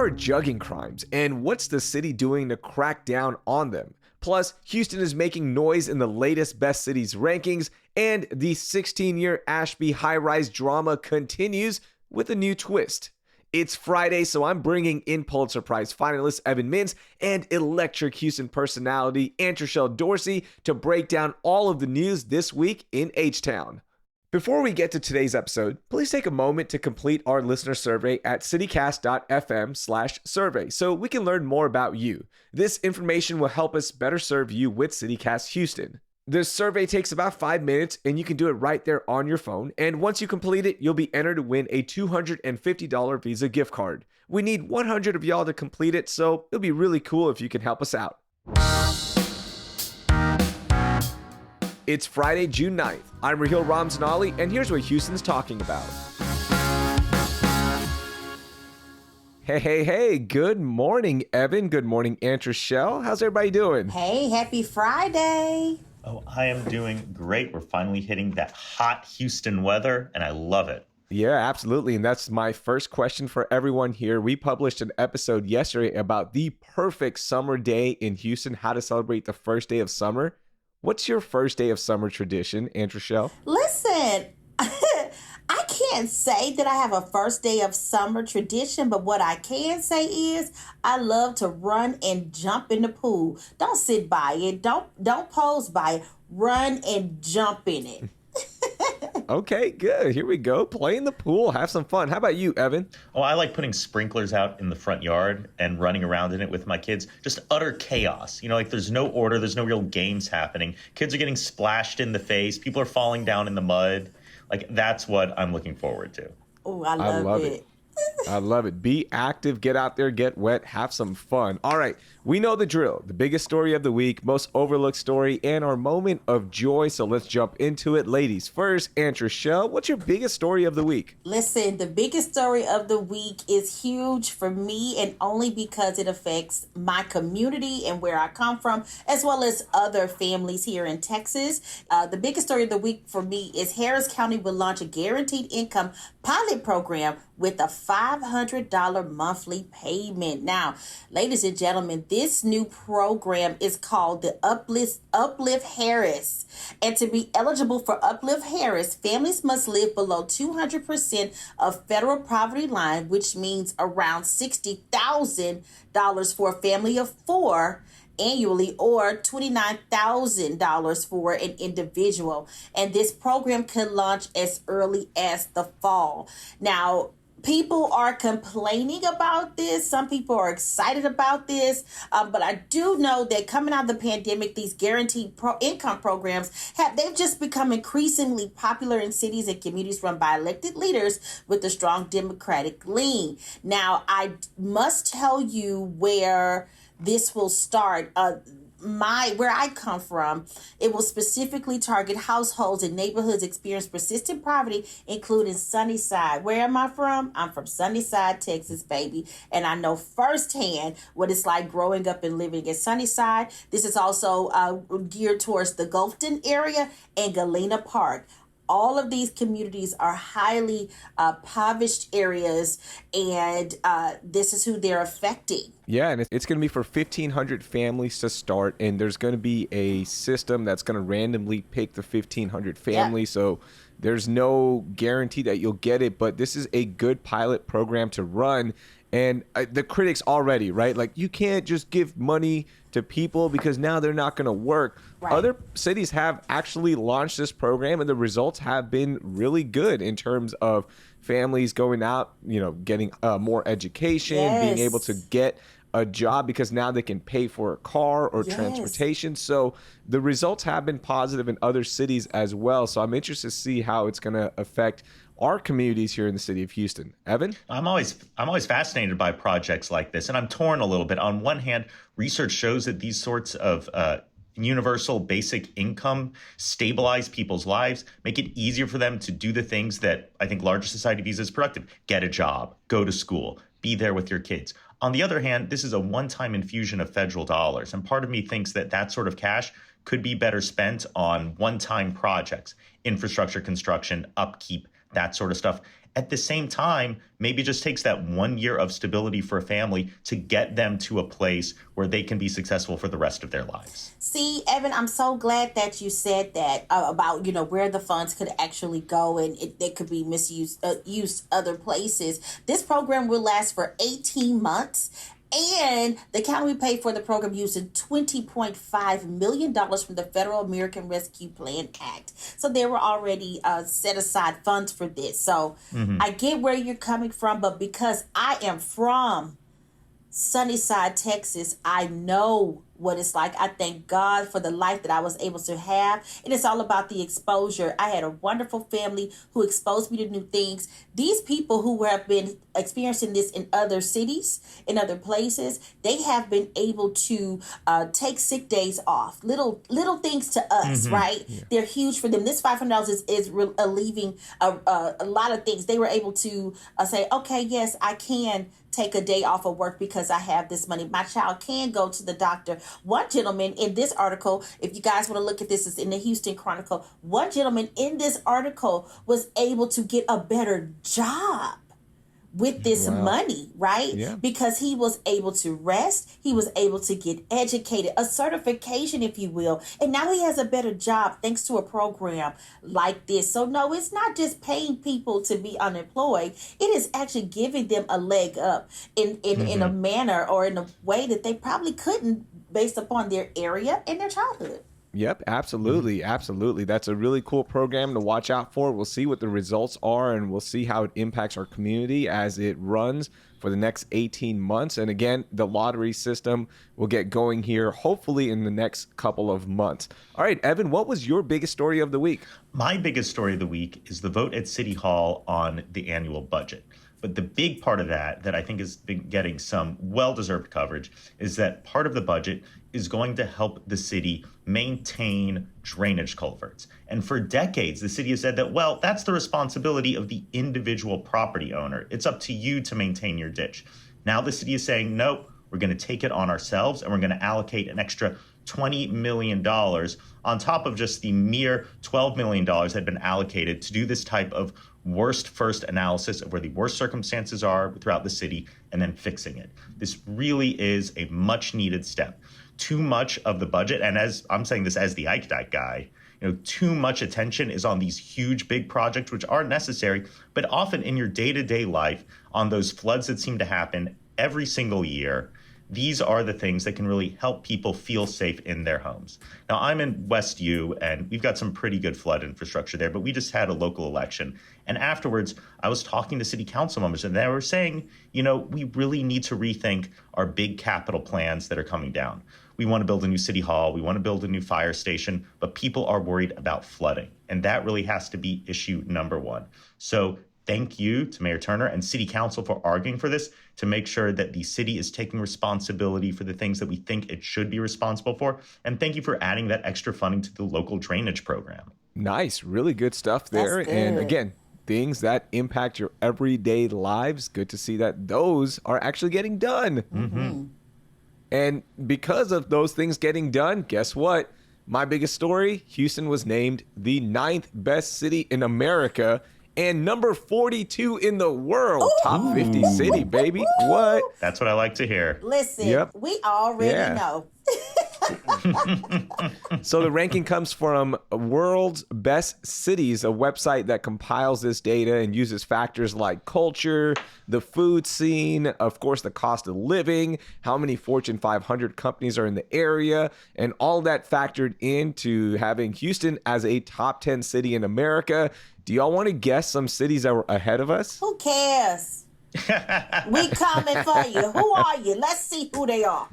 are jugging crimes, and what's the city doing to crack down on them? Plus, Houston is making noise in the latest Best Cities rankings, and the 16-year Ashby high-rise drama continues with a new twist. It's Friday, so I'm bringing in Pulitzer Prize finalist Evan Mintz and electric Houston personality Antre'chelle Dorsey to break down all of the news this week in H-Town. Before we get to today's episode, please take a moment to complete our listener survey at citycast.fm/survey so we can learn more about you. This information will help us better serve you with CityCast Houston. The survey takes about 5 minutes and you can do it right there on your phone. And once you complete it, you'll be entered to win a $250 Visa gift card. We need 100 of y'all to complete it, so it'll be really cool if you can help us out. It's Friday, June 9th. I'm Raheel Ramzanali, and here's what Houston's talking about. Hey, good morning, Evan. Good morning, Antre'chelle. How's everybody doing? Hey, happy Friday. Oh, I am doing great. We're finally hitting that hot Houston weather, and I love it. Yeah, absolutely. And that's my first question for everyone here. We published an episode yesterday about the perfect summer day in Houston, how to celebrate the first day of summer. What's your first day of summer tradition, Antre'chelle? Listen, I can't say that I have a first day of summer tradition, but what I can say is I love to run and jump in the pool. Don't sit by it. Don't pose by it. Run and jump in it. Okay, good. Here we go. Play in the pool. Have some fun. How about you, Evan? Oh, I like putting sprinklers out in the front yard and running around in it with my kids. Just utter chaos. Like there's no order. There's no real games happening. Kids are getting splashed in the face. People are falling down in the mud. Like that's what I'm looking forward to. Oh, I love it. I love it. Be active, get out there, get wet, have some fun. All right, we know the drill. The biggest story of the week, most overlooked story, and our moment of joy. So let's jump into it. Ladies first, Antre'chelle, what's your biggest story of the week? Listen, the biggest story of the week is huge for me, and only because it affects my community and where I come from, as well as other families here in Texas. The biggest story of the week for me is Harris County will launch a guaranteed income pilot program with a $500 monthly payment. Now, ladies and gentlemen, this new program is called the Uplift Harris. And to be eligible for Uplift Harris, families must live below 200% of federal poverty line, which means around $60,000 for a family of four annually, or $29,000 for an individual. And this program can launch as early as the fall. Now, people are complaining about this. Some people are excited about this. But I do know that coming out of the pandemic, these guaranteed income programs they've just become increasingly popular in cities and communities run by elected leaders with a strong Democratic lean. Now, I must tell you where this will start. Where I come from, it will specifically target households and neighborhoods experience persistent poverty, including Sunnyside. Where am I from? I'm from Sunnyside, Texas, baby. And I know firsthand what it's like growing up and living in Sunnyside. This is also geared towards the Gulfton area and Galena Park. All of these communities are highly impoverished areas, and this is who they're affecting. Yeah, and it's going to be for 1,500 families to start, and there's going to be a system that's going to randomly pick the 1,500 families, so there's no guarantee that you'll get it, but this is a good pilot program to run. And the critics already, right? Like, you can't just give money to people because now they're not going to work. Right. Other cities have actually launched this program, and the results have been really good in terms of families going out, getting more education, being able to get a job because now they can pay for a car or transportation. So the results have been positive in other cities as well. So I'm interested to see how it's going to affect our communities here in the city of Houston. Evan? I'm always fascinated by projects like this, and I'm torn a little bit. On one hand, research shows that these sorts of universal basic income stabilize people's lives, make it easier for them to do the things that I think larger society views as productive. Get a job, go to school, be there with your kids. On the other hand, this is a one-time infusion of federal dollars, and part of me thinks that that sort of cash could be better spent on one-time projects, infrastructure construction, upkeep, that sort of stuff. At the same time, maybe it just takes that 1 year of stability for a family to get them to a place where they can be successful for the rest of their lives. See, Evan, I'm so glad that you said that about, where the funds could actually go and they could be misused, used other places. This program will last for 18 months. And the county we paid for the program using $20.5 million from the Federal American Rescue Plan Act. So there were already set aside funds for this. So I get where you're coming from, but because I am from Sunnyside, Texas, I know what it's like. I thank God for the life that I was able to have. And it's all about the exposure. I had a wonderful family who exposed me to new things. These people who have been experiencing this in other cities, in other places, they have been able to take sick days off. Little things to us, right? Yeah. They're huge for them. This $500 is relieving a lot of things. They were able to say, okay, yes, I can take a day off of work because I have this money. My child can go to the doctor. One gentleman in this article, if you guys want to look at this, it's in the Houston Chronicle. One gentleman in this article was able to get a better job with this money, right? Yeah. Because he was able to rest. He was able to get educated, a certification, if you will. And now he has a better job thanks to a program like this. So no, it's not just paying people to be unemployed. It is actually giving them a leg up in a manner or in a way that they probably couldn't based upon their area and their childhood. Yep, absolutely. Absolutely. That's a really cool program to watch out for. We'll see what the results are, and we'll see how it impacts our community as it runs for the next 18 months. And again, the lottery system will get going here, hopefully in the next couple of months. All right, Evan, what was your biggest story of the week? My biggest story of the week is the vote at City Hall on the annual budget. But the big part of that I think has been getting some well-deserved coverage is that part of the budget is going to help the city maintain drainage culverts. And for decades, the city has said that, well, that's the responsibility of the individual property owner. It's up to you to maintain your ditch. Now the city is saying, nope, we're going to take it on ourselves and we're going to allocate an extra $20 million on top of just the mere $12 million that had been allocated to do this type of worst first analysis of where the worst circumstances are throughout the city and then fixing it. This really is a much needed step. Too much of the budget, and as I'm saying this as the Ike Dyke guy, too much attention is on these huge, big projects, which are necessary, but often in your day-to-day life, on those floods that seem to happen every single year, these are the things that can really help people feel safe in their homes. Now, I'm in West U, and we've got some pretty good flood infrastructure there, but we just had a local election. And afterwards, I was talking to city council members, and they were saying, we really need to rethink our big capital plans that are coming down. We want to build a new city hall. We want to build a new fire station, but people are worried about flooding. And that really has to be issue number one. So thank you to Mayor Turner and City Council for arguing for this to make sure that the city is taking responsibility for the things that we think it should be responsible for. And thank you for adding that extra funding to the local drainage program. Nice. Really good stuff there. And again, things that impact your everyday lives. Good to see that those are actually getting done. Mm-hmm. And because of those things getting done, guess what? My biggest story, Houston was named the 9th best city in America and number 42 in the world. Ooh. Top 50 city, baby. What? That's what I like to hear. Listen, we already know. So the ranking comes from World's Best Cities, a website that compiles this data and uses factors like culture, the food scene, of course, the cost of living, how many Fortune 500 companies are in the area, and all that factored into having Houston as a top 10 city in America. Do y'all want to guess some cities that were ahead of us? Who cares? We coming for you. Who are you? Let's see who they are.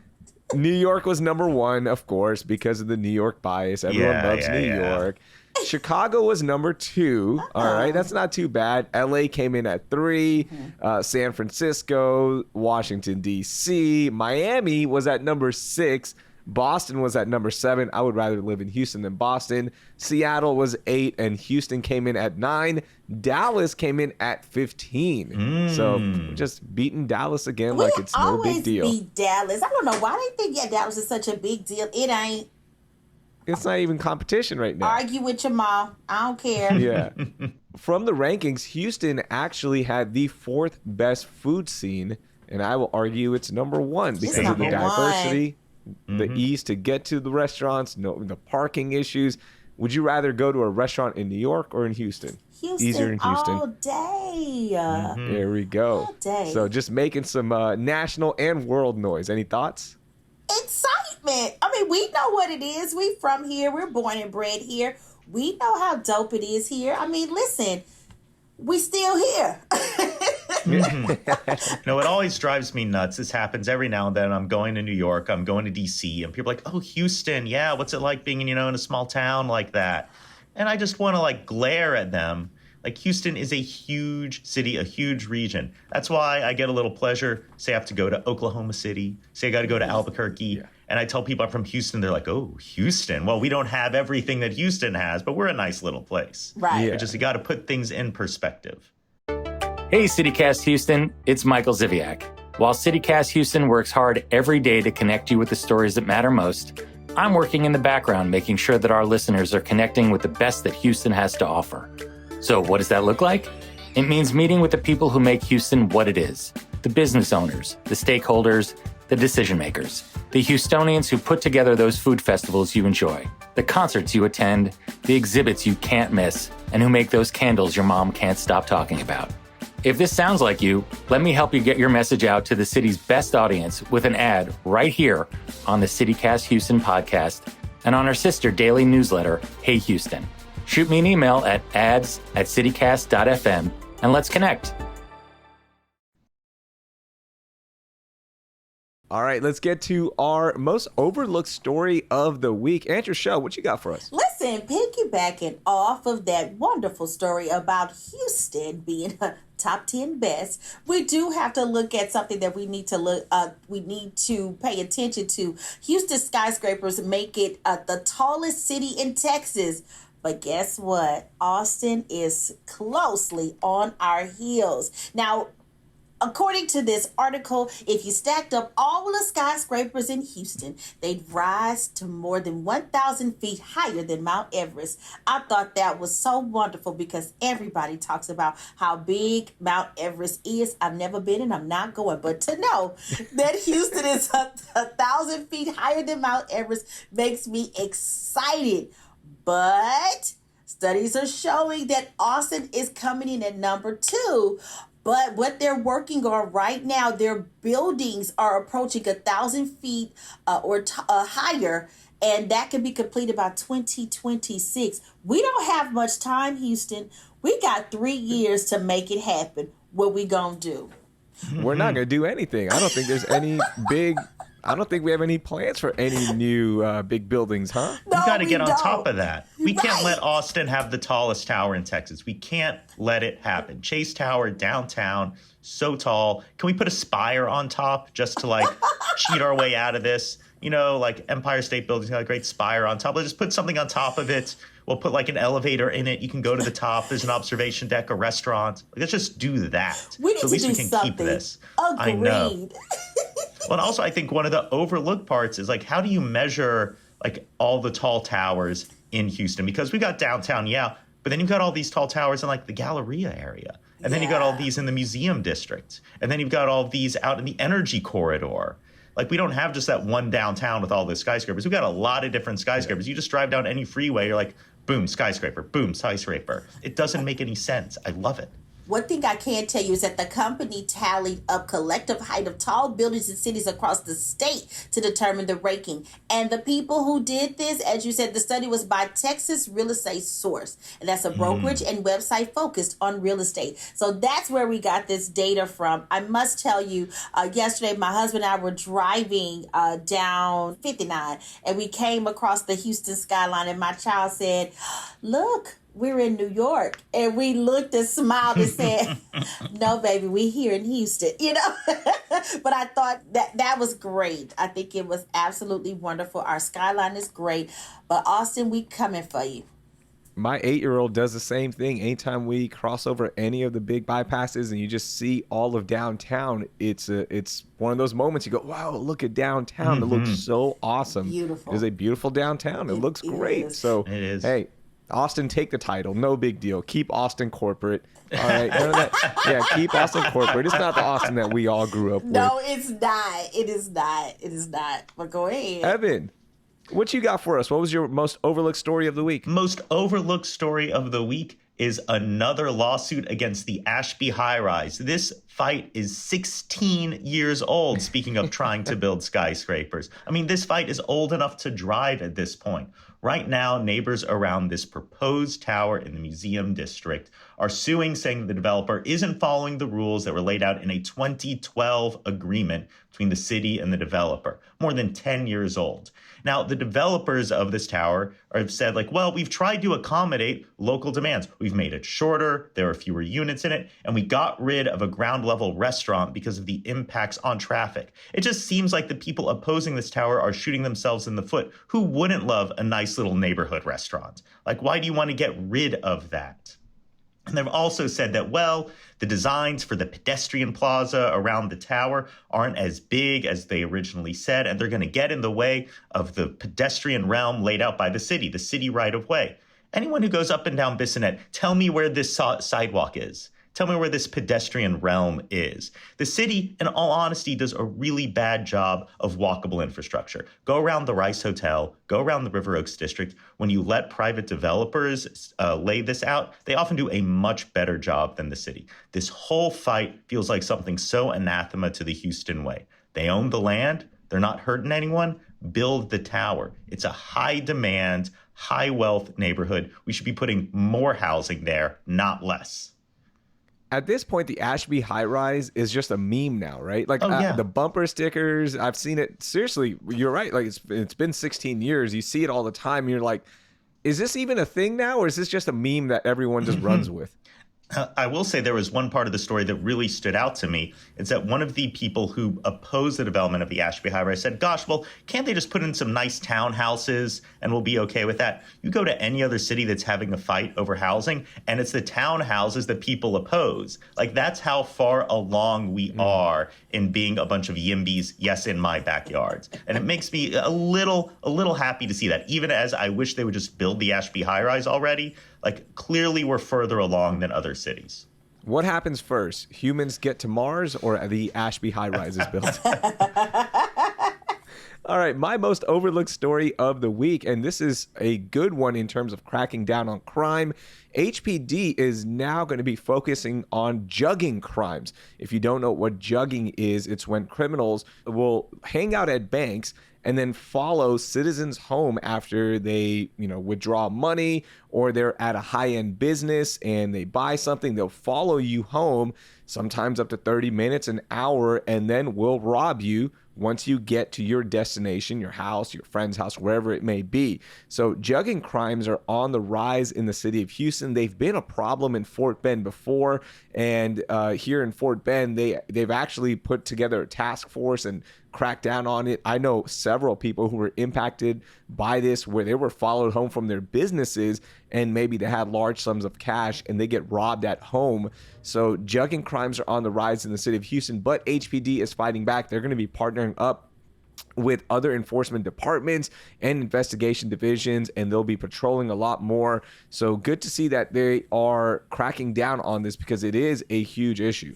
New York was number one, of course, because of the New York bias. Everyone loves New York. Chicago was number 2. All right, that's not too bad. LA came in at 3. San Francisco, Washington, D.C. Miami was at number 6. Boston was at number 7. I would rather live in Houston than Boston. Seattle was 8, and Houston came in at 9. Dallas came in at 15. So we're just beating Dallas again like it's no big deal. We always beat Dallas. I don't know why they think Dallas is such a big deal. It ain't. It's not even competition right now. Argue with your mom. I don't care. Yeah. From the rankings, Houston actually had the 4th best food scene, and I will argue it's number 1 because of the number diversity, the ease to get to the restaurants, the parking issues. Would you rather go to a restaurant in New York or in Houston? Houston, Easier in Houston. all day. There we go. All day. So just making some national and world noise. Any thoughts? Excitement. I mean, we know what it is. We from here. We're born and bred here. We know how dope it is here. I mean, listen, we still here. No, it always drives me nuts. This happens every now and then. I'm going to New York. I'm going to D.C. And people are like, oh, Houston. Yeah, what's it like being, in a small town like that? And I just want to glare at them. Houston is a huge city, a huge region. That's why I get a little pleasure. Say I have to go to Oklahoma City. Say I got to go to Albuquerque. Yeah. And I tell people I'm from Houston. They're like, oh, Houston. Well, we don't have everything that Houston has, but we're a nice little place. Right. Yeah. It's just you got to put things in perspective. Hey, CityCast Houston. It's Michael Ziviak. While CityCast Houston works hard every day to connect you with the stories that matter most, I'm working in the background making sure that our listeners are connecting with the best that Houston has to offer. So what does that look like? It means meeting with the people who make Houston what it is. The business owners, the stakeholders, the decision makers, the Houstonians who put together those food festivals you enjoy, the concerts you attend, the exhibits you can't miss, and who make those candles your mom can't stop talking about. If this sounds like you, let me help you get your message out to the city's best audience with an ad right here on the CityCast Houston podcast and on our sister daily newsletter, Hey Houston. Shoot me an email at ads@citycast.fm and let's connect. All right, let's get to our most overlooked story of the week. Antre'chelle, what you got for us? Listen, piggybacking off of that wonderful story about Houston being a top 10 best, we do have to look at something that we need to pay attention to. Houston skyscrapers make it the tallest city in Texas. But guess what? Austin is closely on our heels. Now, according to this article, if you stacked up all the skyscrapers in Houston, they'd rise to more than 1,000 feet higher than Mount Everest. I thought that was so wonderful because everybody talks about how big Mount Everest is. I've never been and I'm not going. But to know that Houston is 1,000 feet higher than Mount Everest makes me excited. But studies are showing that Austin is coming in at number 2. But what they're working on right now, their buildings are approaching 1,000 feet or higher, and that can be completed by 2026. We don't have much time, Houston. We got 3 years to make it happen. What we gonna do? We're not going to do anything. I don't think there's any I don't think we have any plans for any new big buildings, huh? We got to get on don't. top of that. We Right. can't let Austin have the tallest tower in Texas. We can't let it happen. Chase Tower downtown, so tall. Can we put a spire on top just to cheat our way out of this? Empire State Building's got a great spire on top. Let's just put something on top of it. We'll put an elevator in it. You can go to the top. There's an observation deck, a restaurant. Let's just do that. We need so at to least do we can something. keep this. Agreed. I know. Well, and also I think one of the overlooked parts is how do you measure all the tall towers in Houston? Because we've got downtown, yeah, but then you've got all these tall towers in the Galleria area. And then you've got all these in the museum district. And then you've got all these out in the energy corridor. We don't have just that one downtown with all the skyscrapers. We've got a lot of different skyscrapers. You just drive down any freeway, you're boom, skyscraper, boom, skyscraper. It doesn't make any sense. I love it. One thing I can tell you is that the company tallied up collective height of tall buildings in cities across the state to determine the ranking. And the people who did this, as you said, the study was by Texas Real Estate Source. And that's a brokerage and website focused on real estate. So that's where we got this data from. I must tell you, yesterday my husband and I were driving down 59 and we came across the Houston skyline and my child said, look, we're in New York. And we looked and smiled and said, no, baby, we're here in Houston, But I thought that was great. I think it was absolutely wonderful. Our skyline is great. But Austin, we coming for you. My 8-year-old does the same thing. Anytime we cross over any of the big bypasses and you just see all of downtown, it's one of those moments you go, wow, look at downtown. It looks so awesome. Beautiful. It is a beautiful downtown. It looks great. is. So, It is. hey, Austin, take the title. No big deal. Keep Austin corporate. All right. None of that. Yeah, keep Austin corporate. It's not the Austin that we all grew up with. No, it's not. It is not. It is not. But go ahead. Evan, what you got for us? What was your most overlooked story of the week? Most overlooked story of the week is another lawsuit against the Ashby high-rise. This fight is 16 years old, speaking of trying to build skyscrapers. I mean, this fight is old enough to drive at this point. Right now, neighbors around this proposed tower in the museum district are suing, saying the developer isn't following the rules that were laid out in a 2012 agreement between the city and the developer, more than 10 years old. Now, the developers of this tower have said, like, well, we've tried to accommodate local demands. We've made it shorter, there are fewer units in it, and we got rid of a ground level restaurant because of the impacts on traffic. It just seems like the people opposing this tower are shooting themselves in the foot. Who wouldn't love a nice little neighborhood restaurant? Like, why do you want to get rid of that? And they've also said that, well, the designs for the pedestrian plaza around the tower aren't as big as they originally said, and they're going to get in the way of the pedestrian realm laid out by the city right of way. Anyone who goes up and down Bissonnette, tell me where this sidewalk is. Tell me where this pedestrian realm is. The city, in all honesty, does a really bad job of walkable infrastructure. Go around the Rice Hotel, go around the River Oaks district. When you let private developers lay this out, they often do a much better job than the city. This whole fight feels like something so anathema to the Houston way. They own the land. They're not hurting anyone. Build the tower. It's a high demand, high wealth neighborhood. We should be putting more housing there, not less. At this point, the Ashby high-rise is just a meme now, right? Like the bumper stickers, I've seen it. Seriously, you're right. Like it's been 16 years. You see it all the time. And you're like, is this even a thing now, or is this just a meme that everyone just runs with? I will say there was one part of the story that really stood out to me. It's that one of the people who opposed the development of the Ashby high-rise said, gosh, well, can't they just put in some nice townhouses and we'll be okay with that? You go to any other city that's having a fight over housing, and it's the townhouses that people oppose. Like, that's how far along we are in being a bunch of YIMBYs, yes, in my backyards. And it makes me a little happy to see that, even as I wish they would just build the Ashby high-rise already. Like, clearly we're further along than other cities. What happens first? Humans get to Mars, or the Ashby high-rise is built? All right, my most overlooked story of the week, and this is a good one in terms of cracking down on crime. HPD is now going to be focusing on jugging crimes. If you don't know what jugging is, it's when criminals will hang out at banks and then follow citizens home after they, withdraw money, or they're at a high-end business and they buy something. They'll follow you home, sometimes up to 30 minutes, an hour, and then will rob you once you get to your destination, your house, your friend's house, wherever it may be. So jugging crimes are on the rise in the city of Houston. They've been a problem in Fort Bend before, and here in Fort Bend, they've actually put together a task force and cracked down on it. I know several people who were impacted by this, where they were followed home from their businesses and maybe they had large sums of cash and they get robbed at home. So jugging crimes are on the rise in the city of Houston, but HPD is fighting back. They're going to be partnering up with other enforcement departments and investigation divisions, and they'll be patrolling a lot more. So good to see that they are cracking down on this, because it is a huge issue.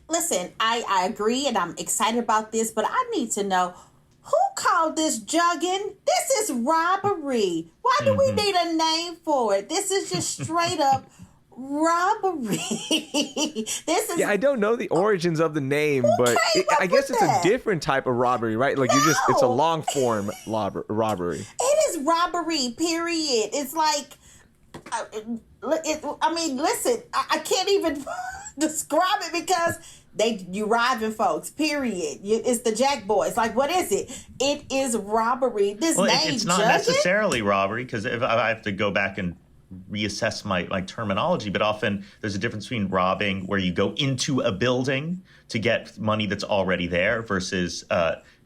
Listen, I agree, and I'm excited about this, but I need to know, who called this jugging? This is robbery. Why do we need a name for it? This is just straight up robbery. I don't know the origins of the name, but I guess it's a different type of robbery, right? Like it's a long form robbery. It is robbery, period. It's like, listen, I can't even describe it, because you robbing folks, period. It's the Jack Boys. Like, what is it? It is robbery. It's not necessarily robbery, because if I have to go back and reassess my terminology, but often there's a difference between robbing, where you go into a building to get money that's already there, versus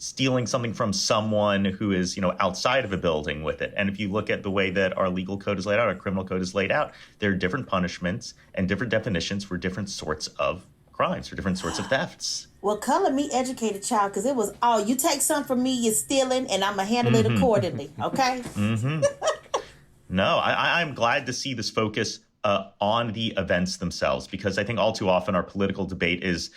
stealing something from someone who is, outside of a building with it. And if you look at the way that our legal code is laid out, our criminal code is laid out, there are different punishments and different definitions for different sorts of crimes, for different sorts of thefts. Well, color me educated, child, because it was, you take something from me, you're stealing, and I'm going to handle it accordingly, okay? No, I'm glad to see this focus on the events themselves, because I think all too often our political debate is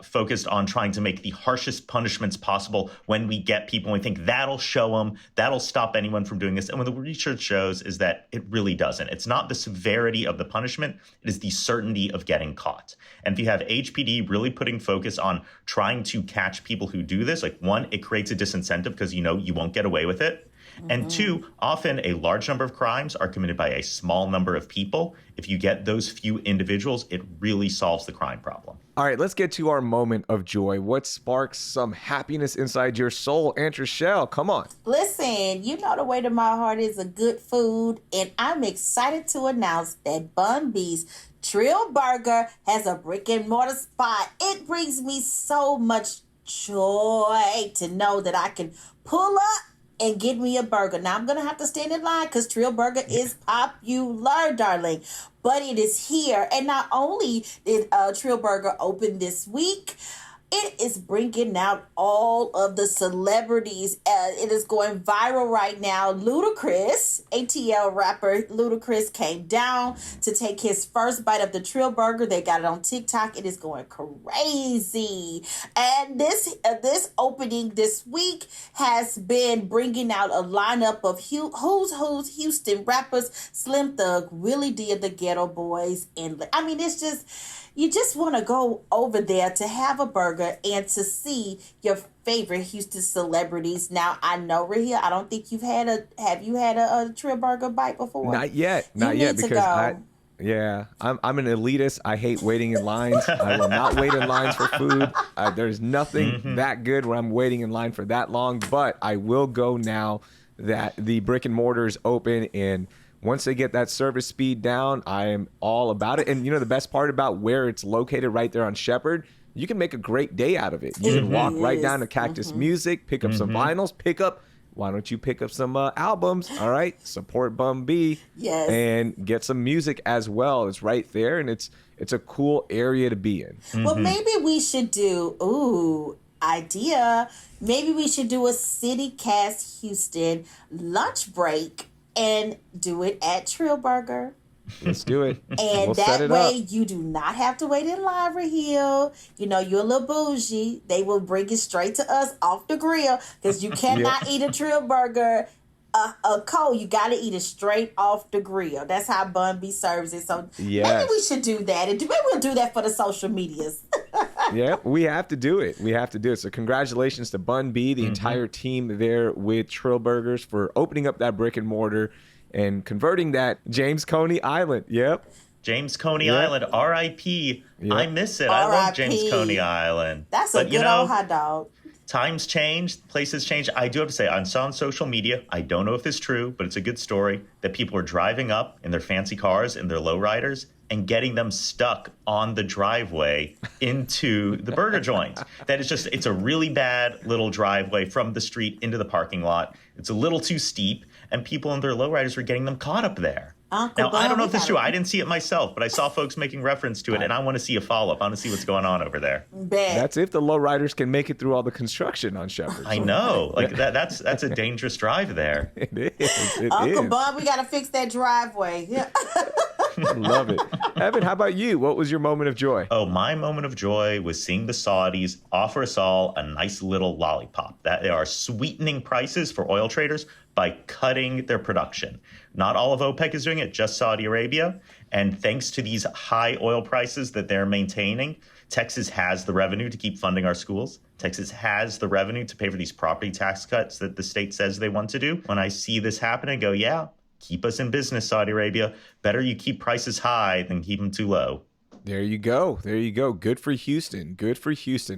focused on trying to make the harshest punishments possible when we get people and we think that'll show them, that'll stop anyone from doing this. And what the research shows is that it really doesn't. It's not the severity of the punishment, it is the certainty of getting caught. And if you have HPD really putting focus on trying to catch people who do this, like one, it creates a disincentive because you won't get away with it. And two, often a large number of crimes are committed by a small number of people. If you get those few individuals, it really solves the crime problem. All right, let's get to our moment of joy. What sparks some happiness inside your soul? Antre'chelle, come on. Listen, the way to my heart is a good food, and I'm excited to announce that Bun B's Trill Burger has a brick and mortar spot. It brings me so much joy to know that I can pull up and get me a burger. Now, I'm going to have to stand in line because Trill Burger is popular, darling. But it is here. And not only did Trill Burger open this week, it is bringing out all of the celebrities. It is going viral right now. Ludacris, ATL rapper Ludacris, came down to take his first bite of the Trill Burger. They got it on TikTok. It is going crazy. And this opening this week has been bringing out a lineup of who's Houston rappers: Slim Thug, Willie D of the Ghetto Boys, and it's just, you just want to go over there to have a burger and to see your favorite Houston celebrities. Now, I know, Raheel, I don't think have you had a Trill Burger bite before? Not yet, because I'm an elitist. I hate waiting in lines. I will not wait in lines for food. There's nothing that good where I'm waiting in line for that long, but I will go now that the brick and mortar is open, and once they get that service speed down, I am all about it. And the best part about where it's located right there on Shepherd, you can make a great day out of it. You can walk right down to Cactus Music, pick up some vinyls, why don't you pick up some albums, all right? Support Bun B. Yes. And get some music as well. It's right there, and it's a cool area to be in. Well, maybe we should do, maybe we should do a CityCast Houston lunch break and do it at Trill Burger. Let's do it. And we'll that way you do not have to wait in line, Raheel. You're a little bougie. They will bring it straight to us off the grill, because you cannot eat a Trill Burger cold. You got to eat it straight off the grill. That's how Bun B serves it. So maybe we should do that. And maybe we'll do that for the social medias. Yeah, we have to do it. So congratulations to Bun B, the entire team there with Trill Burgers, for opening up that brick and mortar and converting that James Coney Island. Yep. James Coney Island, R.I.P. Yep. I miss it. I love James Coney Island. That's a good old hot dog. Times change, places change. I do have to say, I saw on social media, I don't know if it's true, but it's a good story, that people are driving up in their fancy cars, in their lowriders, and getting them stuck on the driveway into the burger joint. That is just, it's a really bad little driveway from the street into the parking lot. It's a little too steep, and people in their lowriders are getting them caught up there. Now, I don't know if this is true. I didn't see it myself, but I saw folks making reference to it, and I want to see a follow-up. I want to see what's going on over there. That's if the lowriders can make it through all the construction on Shepherd. I know. That's a dangerous drive there. It is. Uncle Bob, we got to fix that driveway. Yeah. I love it. Evan, how about you? What was your moment of joy? Oh, my moment of joy was seeing the Saudis offer us all a nice little lollipop. That they are sweetening prices for oil traders by cutting their production. Not all of OPEC is doing it, just Saudi Arabia. And thanks to these high oil prices that they're maintaining, Texas has the revenue to keep funding our schools. Texas has the revenue to pay for these property tax cuts that the state says they want to do. When I see this happen, I go, yeah, keep us in business, Saudi Arabia. Better you keep prices high than keep them too low. There you go. Good for Houston.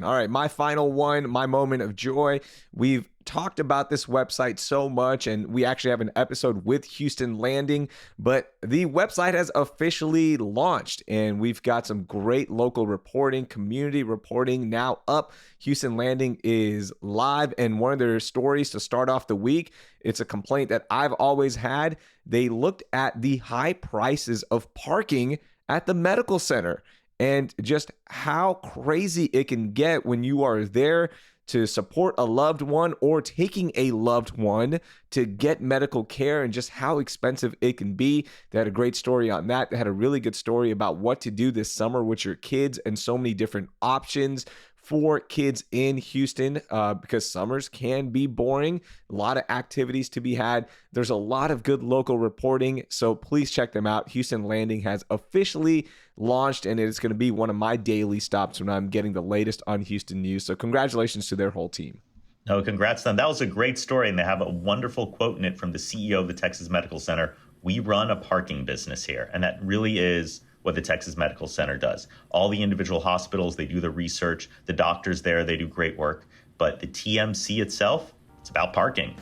All right, my final one, my moment of joy. We've talked about this website so much, and we actually have an episode with Houston Landing, but the website has officially launched, and we've got some great local reporting, community reporting now up. Houston Landing is live, and one of their stories to start off the week, it's a complaint that I've always had. They looked at the high prices of parking at the medical center and just how crazy it can get when you are there to support a loved one or taking a loved one to get medical care, and just how expensive it can be. They had a great story on that. They had a really good story about what to do this summer with your kids and so many different options for kids in Houston, because summers can be boring. A lot of activities to be had. There's a lot of good local reporting, so please check them out. Houston Landing has officially launched, and it's going to be one of my daily stops when I'm getting the latest on Houston news. So congratulations to their whole team. No, congrats to them. That was a great story, and they have a wonderful quote in it from the CEO of the Texas Medical Center. "We run a parking business here," and that really is what the Texas Medical Center does. All the individual hospitals, they do the research. The doctors there, they do great work. But the TMC itself, it's about parking.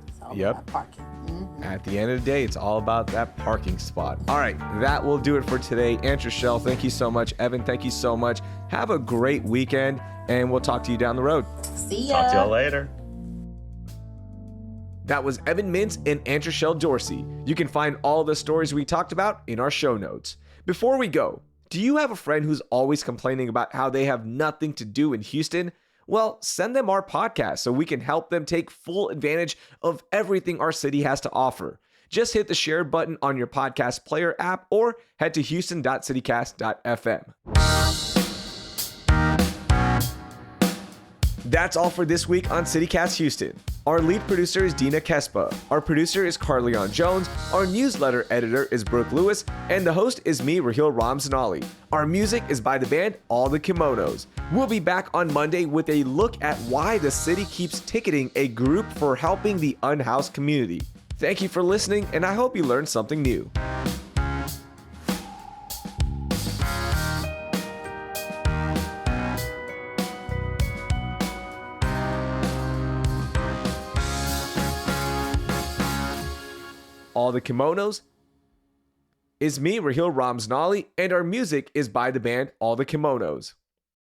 It's all Yep. about parking. At the end of the day, it's all about that parking spot. All right, that will do it for today. Antre'chelle, thank you so much. Evan, thank you so much. Have a great weekend, and we'll talk to you down the road. See ya. Talk to y'all later. That was Evan Mintz and Antre'chelle Dorsey. You can find all the stories we talked about in our show notes. Before we go, do you have a friend who's always complaining about how they have nothing to do in Houston? Well, send them our podcast so we can help them take full advantage of everything our city has to offer. Just hit the share button on your podcast player app or head to houston.citycast.fm. That's all for this week on CityCast Houston. Our lead producer is Dina Kespa. Our producer is Carleon Jones. Our newsletter editor is Brooke Lewis. And the host is me, Raheel Ramzanali. Our music is by the band All the Kimonos. We'll be back on Monday with a look at why the city keeps ticketing a group for helping the unhoused community. Thank you for listening, and I hope you learned something new. All the Kimonos is me, Raheel Ramzanali, and our music is by the band All the Kimonos.